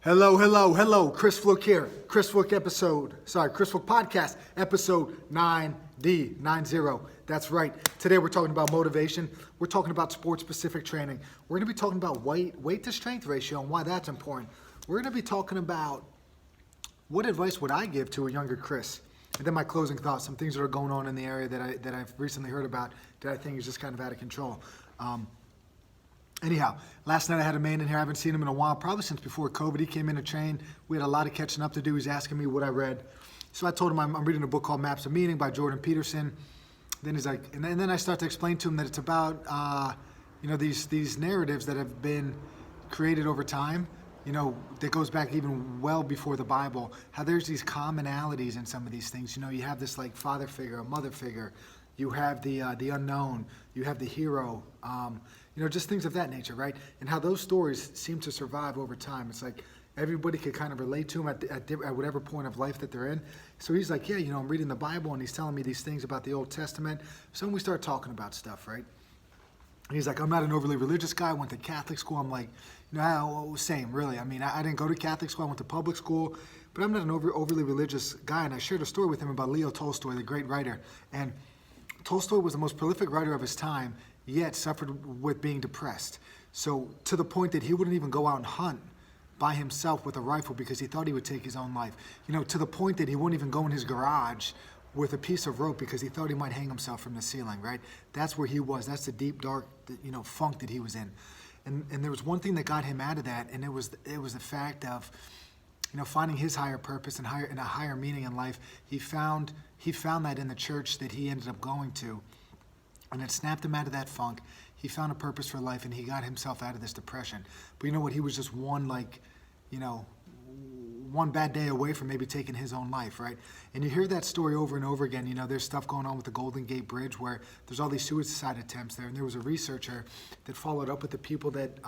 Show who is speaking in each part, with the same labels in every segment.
Speaker 1: Hello, hello, hello. Chris Fluke here. Chris Fluke podcast, episode 90. That's right. Today we're talking about motivation. We're talking about sports-specific training. We're going to be talking about weight to strength ratio and why that's important. We're going to be talking about what advice would I give to a younger Chris. And then my closing thoughts, some things that are going on in the area that I've recently heard about that I think is just kind of out of control. Anyhow, last night I had a man in here. I haven't seen him in a while, probably since before COVID. He came in to train. We had a lot of catching up to do. He's asking me what I read. So I told him I'm reading a book called Maps of Meaning by Jordan Peterson. Then he's like, and then I start to explain to him that it's about, these narratives that have been created over time, that goes back even well before the Bible, how there's these commonalities in some of these things. You have this like father figure, a mother figure. You have the unknown. You have the hero. Just things of that nature, right? And how those stories seem to survive over time. It's like everybody could kind of relate to them at whatever point of life that they're in. So he's like, I'm reading the Bible, and he's telling me these things about the Old Testament. So when we start talking about stuff, right? And he's like, I'm not an overly religious guy. I went to Catholic school. I'm like, same, really. I mean, I didn't go to Catholic school. I went to public school. But I'm not an overly religious guy. And I shared a story with him about Leo Tolstoy, the great writer. And Tolstoy was the most prolific writer of his time, yet suffered with being depressed. So to the point that he wouldn't even go out and hunt by himself with a rifle because he thought he would take his own life. To the point that he wouldn't even go in his garage with a piece of rope because he thought he might hang himself from the ceiling, right? That's where he was. That's the deep, dark, funk that he was in. And there was one thing that got him out of that, and it was the fact of, finding his higher purpose and a higher meaning in life. He found that in the church that he ended up going to. And it snapped him out of that funk. He found a purpose for life, and he got himself out of this depression. But you know what? He was just one bad day away from maybe taking his own life, right? And you hear that story over and over again. There's stuff going on with the Golden Gate Bridge where there's all these suicide attempts there. And there was a researcher that followed up with the people that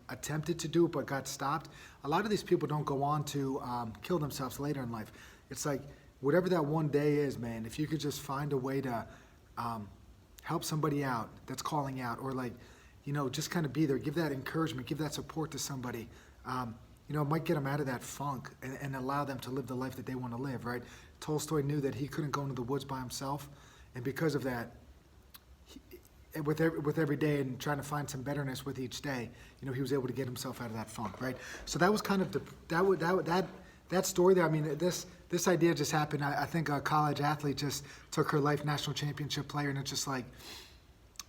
Speaker 1: attempted to do it but got stopped. A lot of these people don't go on to kill themselves later in life. It's like whatever that one day is, man, if you could just find a way to help somebody out that's calling out, or just kind of be there, give that encouragement, give that support to somebody. It might get them out of that funk and allow them to live the life that they want to live, right? Tolstoy knew that he couldn't go into the woods by himself, and because of that, with every day and trying to find some betterness with each day, he was able to get himself out of that funk, right? So that was kind of that story there. I mean, this idea just happened. I think a college athlete just took her life, national championship player, and it's just like,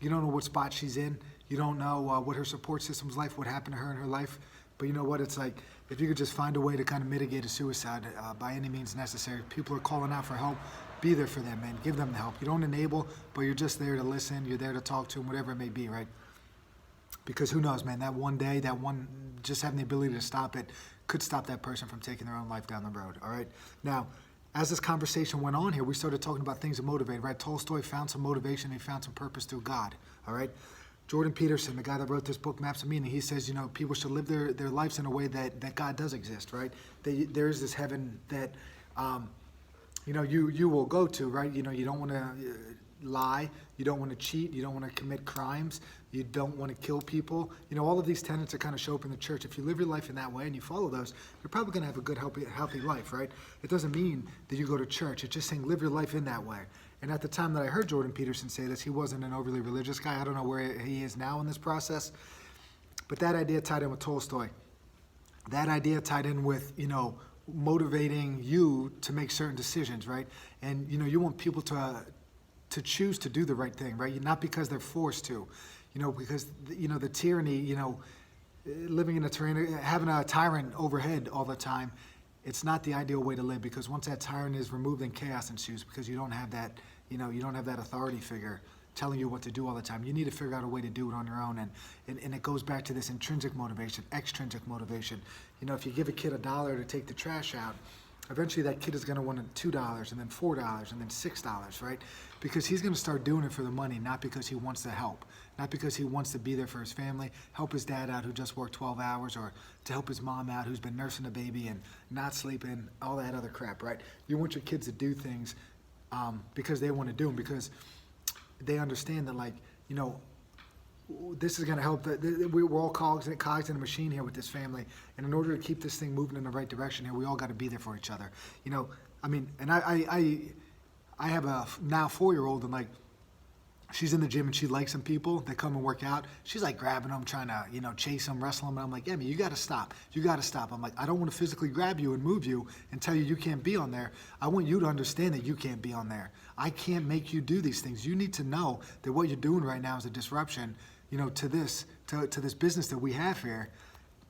Speaker 1: you don't know what spot she's in. You don't know what her support system's life, what happened to her in her life. But you know what? It's like, if you could just find a way to kind of mitigate a suicide by any means necessary. People are calling out for help. Be there for them, man. Give them the help. You don't enable, but you're just there to listen. You're there to talk to them, whatever it may be, right? Because who knows, man, that one day, just having the ability to stop it could stop that person from taking their own life down the road, all right? Now, as this conversation went on here, we started talking about things that motivate, right? Tolstoy found some motivation. He found some purpose through God, all right? Jordan Peterson, the guy that wrote this book, Maps of Meaning, he says, people should live their lives in a way that God does exist, right? There is this heaven that, you will go to, right? You don't want to lie. You don't want to cheat. You don't want to commit crimes. You don't want to kill people. All of these tenets that kind of show up in the church. If you live your life in that way and you follow those, you're probably going to have a good, healthy life, right? It doesn't mean that you go to church. It's just saying live your life in that way. And at the time that I heard Jordan Peterson say this, he wasn't an overly religious guy. I don't know where he is now in this process. But that idea tied in with Tolstoy. That idea tied in with, motivating you to make certain decisions, right? And, you want people to choose to do the right thing, right? Not because they're forced to, because, the tyranny, living in a tyranny, having a tyrant overhead all the time, it's not the ideal way to live, because once that tyrant is removed, then chaos ensues, because you don't have that, you don't have that authority figure telling you what to do all the time. You need to figure out a way to do it on your own, and it goes back to this intrinsic motivation, extrinsic motivation. If you give a kid $1 to take the trash out, eventually that kid is going to want $2 and then $4 and then $6, right? Because he's going to start doing it for the money, not because he wants to help, not because he wants to be there for his family, help his dad out who just worked 12 hours, or to help his mom out who's been nursing a baby and not sleeping, all that other crap, right? You want your kids to do things because they want to do them, because they understand that, this is going to help. We're all cogs in a machine here with this family, and in order to keep this thing moving in the right direction here, we all got to be there for each other. You know, I mean, and I have a now 4-year-old, and like, she's in the gym and she likes some people that come and work out. She's like grabbing them, trying to, you know, chase them, wrestle them. And I'm like, Emmy, you got to stop. You got to stop. I'm like, I don't want to physically grab you and move you and tell you you can't be on there. I want you to understand that you can't be on there. I can't make you do these things. You need to know that what you're doing right now is a disruption, you know, to this business that we have here,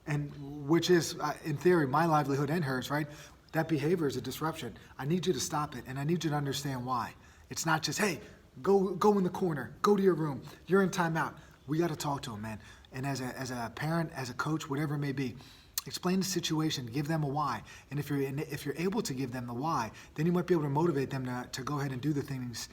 Speaker 1: and which is, in theory, my livelihood and hers, right? That behavior is a disruption. I need you to stop it, and I need you to understand why. It's not just, hey, go in the corner, go to your room, you're in timeout. We got to talk to them, man. And as a parent, as a coach, whatever it may be, explain the situation, give them a why. And if you're able to give them the why, then you might be able to motivate them to go ahead and do the things,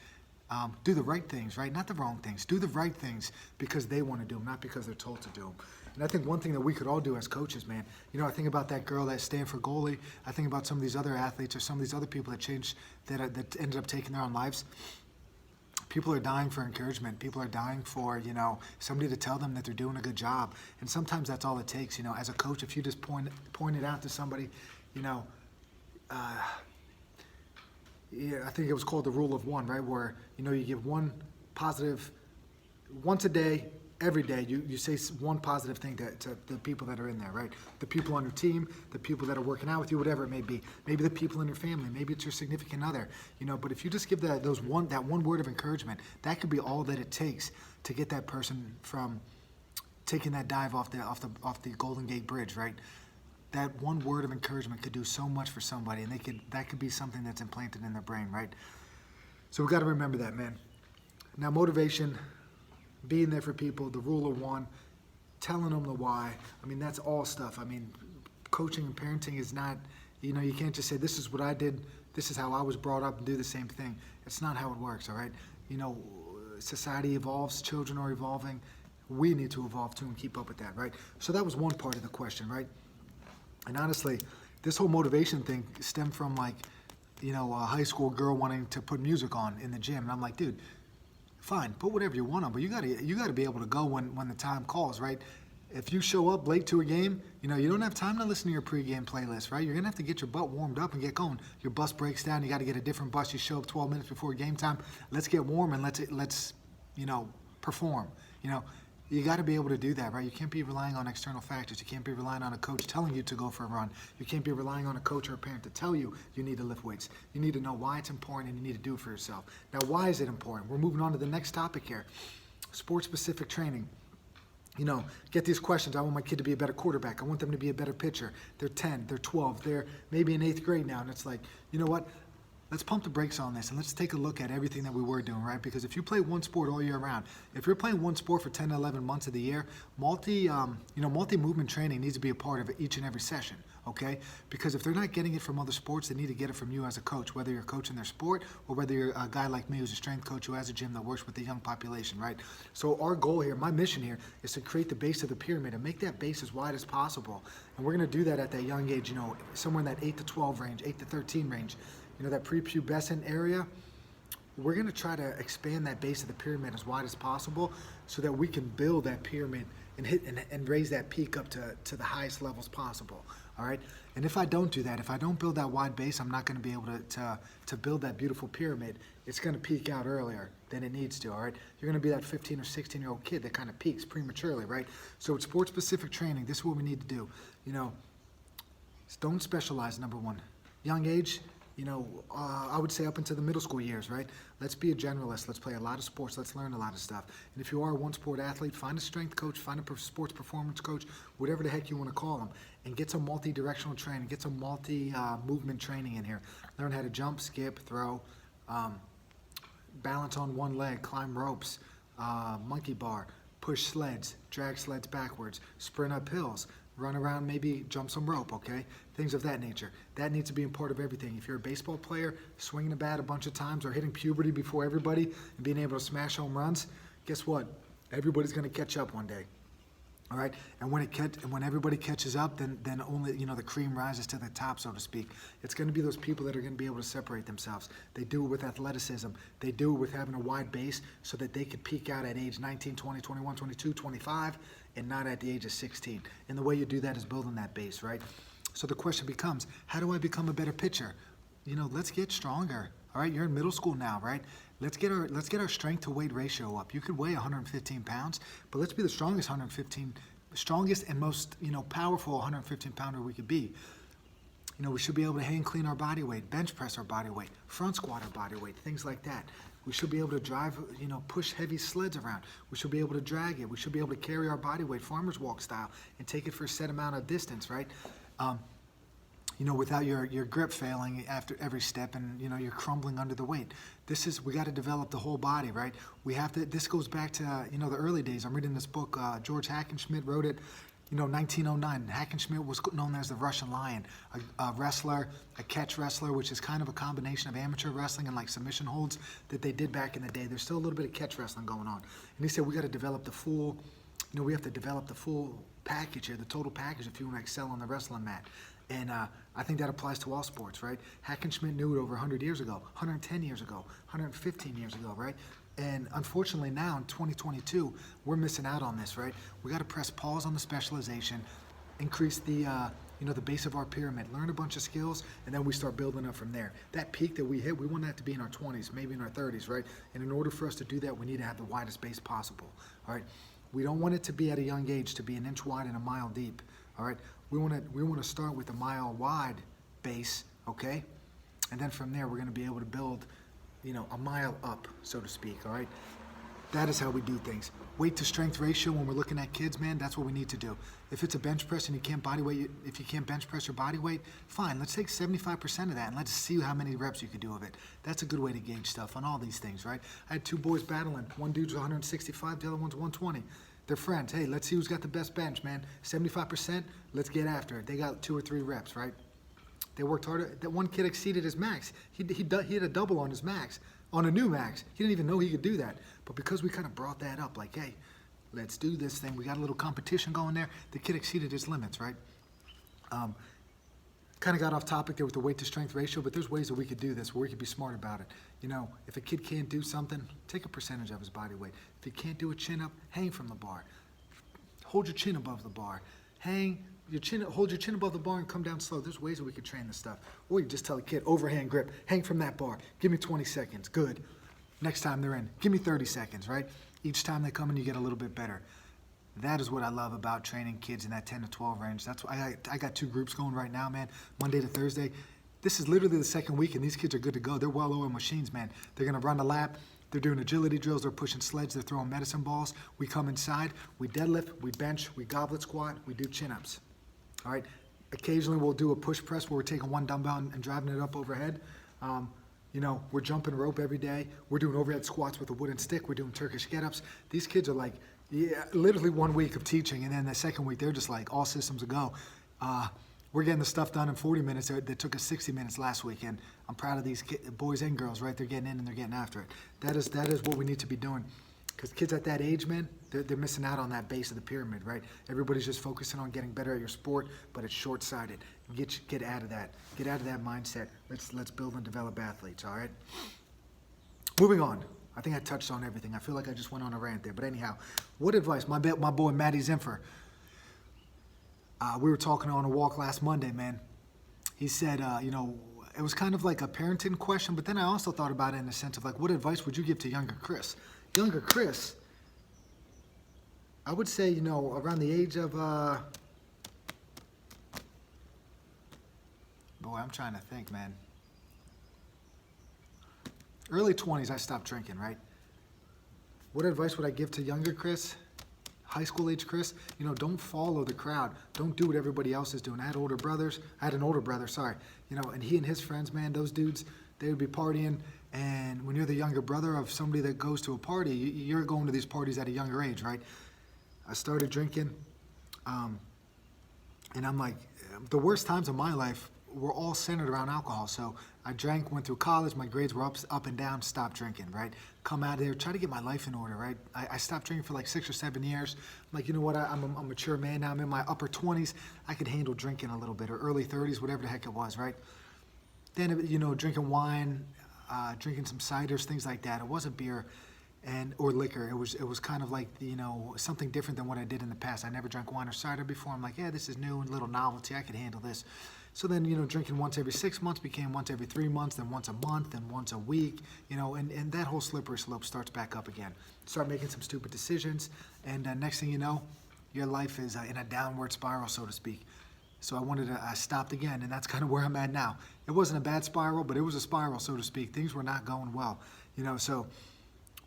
Speaker 1: do the right things, right? Not the wrong things. Do the right things because they want to do them, not because they're told to do them. And I think one thing that we could all do as coaches, man, you know, I think about that girl, that Stanford goalie. I think about some of these other athletes or some of these other people that ended up taking their own lives. People are dying for encouragement. People are dying for, you know, somebody to tell them that they're doing a good job. And sometimes that's all it takes. You know, as a coach, if you just point it out to somebody, you know, yeah, I think it was called the rule of one, right? Where, you know, you give one positive, once a day, every day, you say one positive thing to the people that are in there, right? The people on your team, the people that are working out with you, whatever it may be. Maybe the people in your family, maybe it's your significant other, you know. But if you just give that one word of encouragement, that could be all that it takes to get that person from taking that dive off the Golden Gate Bridge, right? That one word of encouragement could do so much for somebody, and that could be something that's implanted in their brain, right? So we got to remember that, man. Now, motivation, being there for people, the rule of one, telling them the why. I mean, that's all stuff. I mean, coaching and parenting is not, you know, you can't just say, this is what I did, this is how I was brought up, and do the same thing. It's not how it works, all right? You know, society evolves, children are evolving. We need to evolve too and keep up with that, right? So that was one part of the question, right? And honestly, this whole motivation thing stemmed from, like, you know, a high school girl wanting to put music on in the gym. And I'm like, dude, fine, put whatever you want on, but you gotta be able to go when the time calls, right? If you show up late to a game, you know, you don't have time to listen to your pregame playlist, right? You're gonna have to get your butt warmed up and get going. Your bus breaks down, you gotta get a different bus. You show up 12 minutes before game time. Let's get warm and let's you know, perform. You know, you got to be able to do that, right? You can't be relying on external factors. You can't be relying on a coach telling you to go for a run. You can't be relying on a coach or a parent to tell you you need to lift weights. You need to know why it's important, and you need to do it for yourself. Now, why is it important? We're moving on to the next topic here. Sport-specific training. You know, get these questions. I want my kid to be a better quarterback. I want them to be a better pitcher. They're 10, they're 12, they're maybe in 8th grade now. And it's like, you know what? Let's pump the brakes on this and let's take a look at everything that we were doing, right? Because if you play one sport all year round, if you're playing one sport for 10 to 11 months of the year, multi-movement training needs to be a part of each and every session, okay? Because if they're not getting it from other sports, they need to get it from you as a coach, whether you're coaching their sport or whether you're a guy like me who's a strength coach who has a gym that works with the young population, right? So our goal here, my mission here, is to create the base of the pyramid and make that base as wide as possible. And we're gonna do that at that young age, you know, somewhere in that 8 to 12 range, 8 to 13 range. You know, that prepubescent area, we're going to try to expand that base of the pyramid as wide as possible so that we can build that pyramid and hit and raise that peak up to the highest levels possible, all right? And if I don't do that, if I don't build that wide base, I'm not going to be able to build that beautiful pyramid. It's going to peak out earlier than it needs to, all right? You're going to be that 15 or 16-year-old kid that kind of peaks prematurely, right? So it's sport-specific training. This is what we need to do. You know, don't specialize, number one. Young age, you know, I would say up into the middle school years, right? Let's be a generalist. Let's play a lot of sports. Let's learn a lot of stuff. And if you are a one-sport athlete, find a strength coach, find a sports performance coach, whatever the heck you want to call them, and get some multi-directional training, get some multi-movement training in here. Learn how to jump, skip, throw, balance on one leg, climb ropes, monkey bar, push sleds, drag sleds backwards, sprint up hills, run around, maybe jump some rope, okay? Things of that nature. That needs to be a part of everything. If you're a baseball player, swinging a bat a bunch of times or hitting puberty before everybody and being able to smash home runs, guess what? Everybody's going to catch up one day. All right, and when everybody catches up, then only the cream rises to the top, so to speak. It's going to be those people that are going to be able to separate themselves. They do it with athleticism. They do it with having a wide base so that they could peak out at age 19, 20, 21, 22, 25, and not at the age of 16. And the way you do that is building that base, right? So the question becomes, how do I become a better pitcher? Let's get stronger. All right, you're in middle school now, right? Let's get our strength to weight ratio up. You could weigh 115 pounds, but let's be the strongest and most powerful 115 pounder we could be. We should be able to hang clean our body weight, bench press our body weight, front squat our body weight, things like that. We should be able to drive, push heavy sleds around. We should be able to drag it. We should be able to carry our body weight, farmer's walk style, and take it for a set amount of distance, right? Without your grip failing after every step and, you're crumbling under the weight. We got to develop the whole body, right? This goes back to, the early days. I'm reading this book, George Hackenschmidt wrote it, 1909. Hackenschmidt was known as the Russian Lion, a wrestler, a catch wrestler, which is kind of a combination of amateur wrestling and like submission holds that they did back in the day. There's still a little bit of catch wrestling going on. And he said, we got to develop the full, we have to develop the full package here, the total package if you want to excel on the wrestling mat. And I think that applies to all sports, right? Hackenschmidt knew it over 100 years ago, 110 years ago, 115 years ago, right? And unfortunately now in 2022, we're missing out on this, right? We got to press pause on the specialization, increase the base of our pyramid, learn a bunch of skills, and then we start building up from there. That peak that we hit, we want that to be in our 20s, maybe in our 30s, right? And in order for us to do that, we need to have the widest base possible, all right? We don't want it to be at a young age to be an inch wide and a mile deep, all right? We want to start with a mile wide base, okay? And then from there, we're going to be able to build, a mile up, so to speak, all right? That is how we do things. Weight to strength ratio when we're looking at kids, man, that's what we need to do. If it's a bench press and if you can't bench press your body weight, fine, let's take 75% of that and let's see how many reps you could do of it. That's a good way to gauge stuff on all these things, right? I had two boys battling. One dude's 165, the other one's 120. They're friends. Hey, let's see who's got the best bench, man. 75%, let's get after it. They got 2 or 3 reps, right? They worked harder. That one kid exceeded his max. He had a double on his max, on a new max. He didn't even know he could do that. But because we kind of brought that up, like, hey, let's do this thing. We got a little competition going there. The kid exceeded his limits, right? Kind of got off topic there with the weight to strength ratio, but there's ways that we could do this where we could be smart about it. If a kid can't do something, take a percentage of his body weight. If he can't do a chin up, hang from the bar. Hold your chin above the bar. Hold your chin above the bar and come down slow. There's ways that we could train this stuff. Or you just tell a kid, overhand grip, hang from that bar. Give me 20 seconds, good. Next time they're in, give me 30 seconds, right? Each time they come in, you get a little bit better. That is what I love about training kids in that 10 to 12 range. That's why I got 2 groups going right now, man, Monday to Thursday. This is literally the second week, and these kids are good to go. They're well-oiled machines, man. They're going to run a lap. They're doing agility drills. They're pushing sleds. They're throwing medicine balls. We come inside. We deadlift. We bench. We goblet squat. We do chin-ups. All right? Occasionally, we'll do a push press where we're taking one dumbbell and driving it up overhead. We're jumping rope every day. We're doing overhead squats with a wooden stick. We're doing Turkish get-ups. These kids are like, literally 1 week of teaching, and then the second week, they're just like all systems a go. We're getting the stuff done in 40 minutes that took us 60 minutes last week, and I'm proud of these boys and girls, right? They're getting in and they're getting after it. That is what we need to be doing. Because kids at that age, man, they're missing out on that base of the pyramid, right? Everybody's just focusing on getting better at your sport, but it's short-sighted. Get out of that. Get out of that mindset. Let's build and develop athletes, all right? Moving on. I think I touched on everything. I feel like I just went on a rant there. But anyhow, what advice? My boy, Matty Zimfer, we were talking on a walk last Monday, man. He said, it was kind of like a parenting question, but then I also thought about it in the sense of like, what advice would you give to younger Chris? Younger Chris, I would say, around the age of, boy, I'm trying to think, man. Early 20s, I stopped drinking, right? What advice would I give to younger Chris? High school age Chris? Don't follow the crowd. Don't do what everybody else is doing. I had an older brother, and he and his friends, man, those dudes, they would be partying. And when you're the younger brother of somebody that goes to a party, you're going to these parties at a younger age, right? I started drinking, and I'm like, the worst times of my life were all centered around alcohol. So I drank, went through college, my grades were up and down, stopped drinking, right? Come out of there, try to get my life in order, right? I stopped drinking for like 6 or 7 years. I'm like, you know what, I'm a mature man now, I'm in my upper 20s, I could handle drinking a little bit, or early 30s, whatever the heck it was, right? Then, you know, drinking wine, drinking some ciders, things like that. It wasn't beer or liquor. It was kind of like, you know, something different than what I did in the past. I never drank wine or cider before. I'm like, yeah, this is new and little novelty. I could handle this. So then, you know, drinking once every 6 months became once every 3 months, then once a month, then once a week, you know, and that whole slippery slope starts back up again. Start making some stupid decisions, and next thing you know, your life is in a downward spiral, so to speak. So I stopped again, and that's kind of where I'm at now. It wasn't a bad spiral, but it was a spiral, so to speak. Things were not going well, you know. So,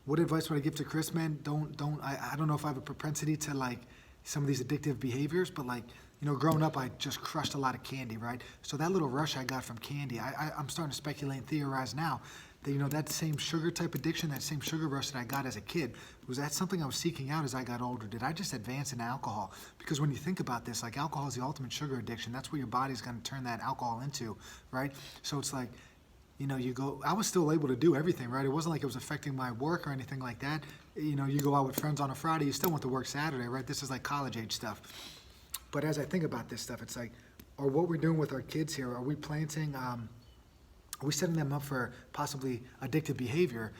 Speaker 1: what advice would I give to Chris, man? I don't know if I have a propensity to like some of these addictive behaviors, but like, you know, growing up, I just crushed a lot of candy, right? So that little rush I got from candy, I'm starting to speculate and theorize now that, you know, that same sugar type addiction, that same sugar rush that I got as a kid, was that something I was seeking out as I got older? Did I just advance in alcohol? Because when you think about this, like alcohol is the ultimate sugar addiction. That's what your body's going to turn that alcohol into, right? So it's like, you know, I was still able to do everything, right? It wasn't like it was affecting my work or anything like that. You know, you go out with friends on a Friday, you still went to work Saturday, right? This is like college age stuff. But as I think about this stuff, it's like, or what we're doing with our kids here, are we planting, are we setting them up for possibly addictive behavior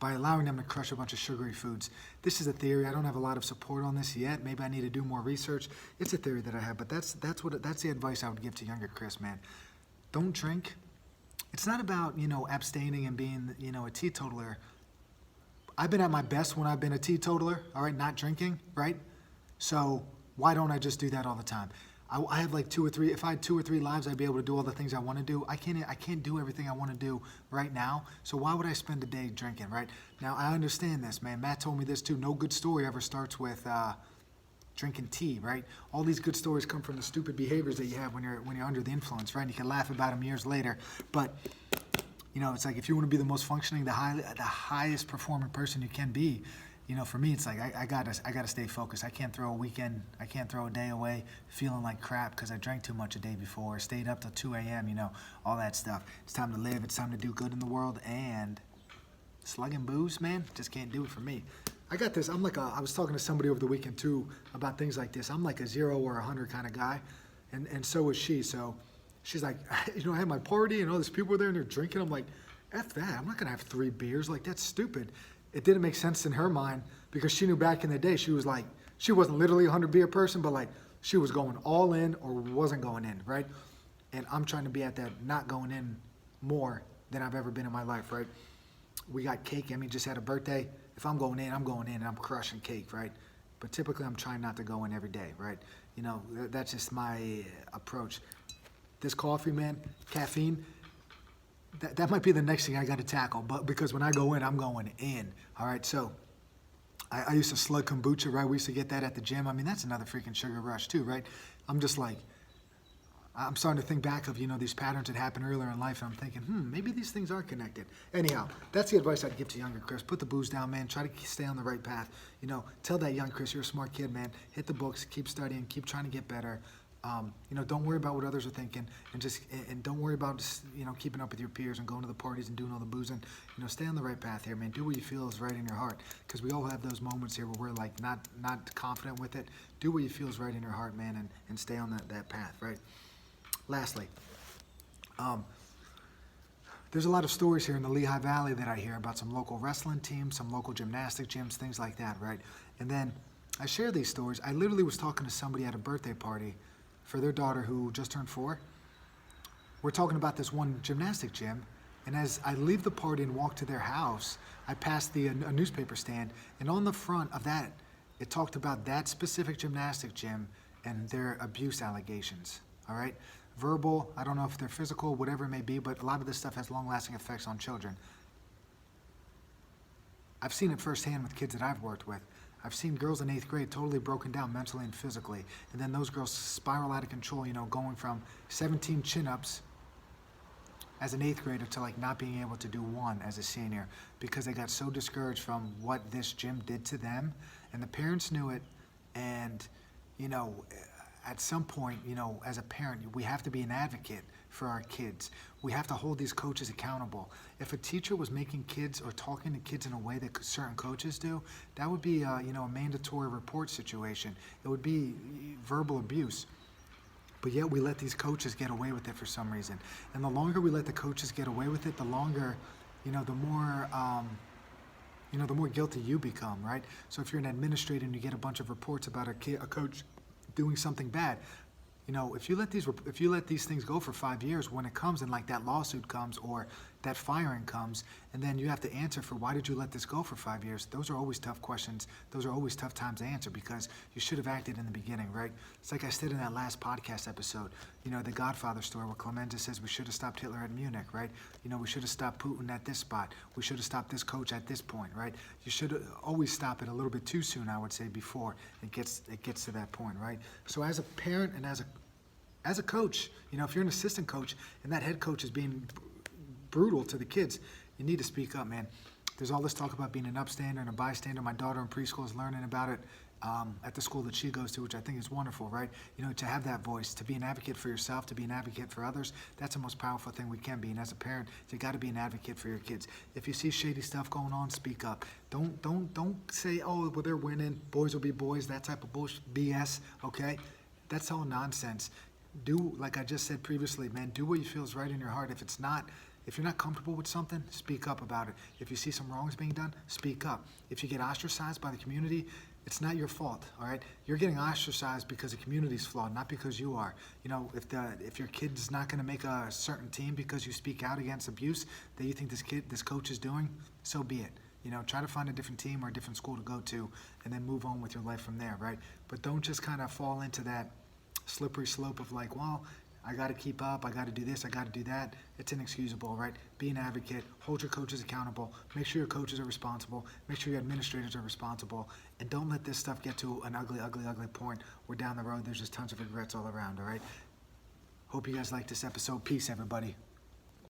Speaker 1: by allowing them to crush a bunch of sugary foods? This is a theory. I don't have a lot of support on this yet. Maybe I need to do more research. It's a theory that I have, but that's the advice I would give to younger Chris, man. Don't drink. It's not about, you know, abstaining and being, you know, a teetotaler. I've been at my best when I've been a teetotaler, all right, not drinking, right? So why don't I just do that all the time? I have like 2 or 3, if I had 2 or 3 lives, I'd be able to do all the things I want to do. I can't do everything I want to do right now. So why would I spend a day drinking, right? Now, I understand this, man. Matt told me this too. No good story ever starts with drinking tea, right? All these good stories come from the stupid behaviors that you have when you're under the influence, right? And you can laugh about them years later. But, you know, it's like if you want to be the most functioning, the highest performing person you can be, you know, for me, it's like I gotta stay focused. I can't throw a day away feeling like crap because I drank too much a day before, stayed up till 2 a.m., you know, all that stuff. It's time to live. It's time to do good in the world. And slugging booze, man, just can't do it for me. I got this. I was talking to somebody over the weekend too about things like this. I'm like a 0 or 100 kind of guy, and so is she. So she's like, you know, I had my party and all these people were there and they're drinking. I'm like, F that. I'm not gonna have 3 beers. Like, that's stupid. It didn't make sense in her mind because she knew back in the day she was like, she wasn't literally a 100 beer person, but like she was going all in or wasn't going in, right? And I'm trying to be at that not going in more than I've ever been in my life, right? We got cake. Emmy just had a birthday. If I'm going in, I'm going in and I'm crushing cake, right? But typically I'm trying not to go in every day, right? You know, that's just my approach. This coffee, man, caffeine, that might be the next thing I got to tackle, but because when I go in, I'm going in, all right? So I used to slug kombucha, right? We used to get that at the gym. I mean, that's another freaking sugar rush too, right? I'm just like, I'm starting to think back of, you know, these patterns that happened earlier in life, and I'm thinking, maybe these things are connected. Anyhow, that's the advice I'd give to younger Chris. Put the booze down, man. Try to stay on the right path. You know, tell that young Chris, you're a smart kid, man. Hit the books, keep studying, keep trying to get better. You know, don't worry about what others are thinking, and don't worry about just, you know, keeping up with your peers and going to the parties and doing all the boozing. You know, stay on the right path here, man. Do what you feel is right in your heart, because we all have those moments here where we're like not confident with it. Do what you feel is right in your heart, man, and stay on that path, right? Lastly, there's a lot of stories here in the Lehigh Valley that I hear about some local wrestling teams, some local gymnastic gyms, things like that, right? And then I share these stories. I literally was talking to somebody at a birthday party for their daughter who just turned 4. We're talking about this one gymnastic gym, and as I leave the party and walk to their house, I passed a newspaper stand, and on the front of that, it talked about that specific gymnastic gym and their abuse allegations, all right? Verbal, I don't know if they're physical, whatever it may be, but a lot of this stuff has long-lasting effects on children. I've seen it firsthand with kids that I've worked with. I've seen girls in 8th grade totally broken down mentally and physically, and then those girls spiral out of control, you know, going from 17 chin-ups as an 8th grader to like not being able to do 1 as a senior because they got so discouraged from what this gym did to them, and the parents knew it, and, you know, at some point, as a parent, we have to be an advocate for our kids. We have to hold these coaches accountable. If a teacher was making kids or talking to kids in a way that certain coaches do, that would be, a mandatory report situation. It would be verbal abuse. But yet we let these coaches get away with it for some reason. And the longer we let the coaches get away with it, the longer, the more guilty you become, right? So if you're an administrator and you get a bunch of reports about a coach doing something bad, if you let these things go for 5 years, when it comes and like that lawsuit comes or that firing comes, and then you have to answer for why did you let this go for 5 years? Those are always tough questions. Those are always tough times to answer because you should have acted in the beginning, right? It's like I said in that last podcast episode, the Godfather story where Clemenza says we should have stopped Hitler at Munich, right? We should have stopped Putin at this spot. We should have stopped this coach at this point, right? You should always stop it a little bit too soon, I would say, before it gets to that point, right? So as a parent and as a coach, if you're an assistant coach and that head coach is being brutal to the kids, you need to speak up, man. There's all this talk about being an upstander and a bystander. My daughter in preschool is learning about it at the school that she goes to, which I think is wonderful, right? To have that voice, to be an advocate for yourself, to be an advocate for others, that's the most powerful thing we can be. And as a parent, you got to be an advocate for your kids. If you see shady stuff going on, speak up. Don't say, oh, well, they're winning, boys will be boys, that type of bullshit, BS, okay? That's all nonsense. Do, like I just said previously, man, do what you feel is right in your heart. If you're not comfortable with something, speak up about it. If you see some wrongs being done, speak up. If you get ostracized by the community, it's not your fault, all right? You're getting ostracized because the community's flawed, not because you are. If your kid's not going to make a certain team because you speak out against abuse that you think this coach is doing, so be it. Try to find a different team or a different school to go to and then move on with your life from there, right? But don't just kind of fall into that slippery slope of like, well, I got to keep up, I got to do this, I got to do that. It's inexcusable, right? Be an advocate, hold your coaches accountable, make sure your coaches are responsible, make sure your administrators are responsible, and don't let this stuff get to an ugly point where down the road there's just tons of regrets all around, all right? Hope you guys liked this episode. Peace, everybody.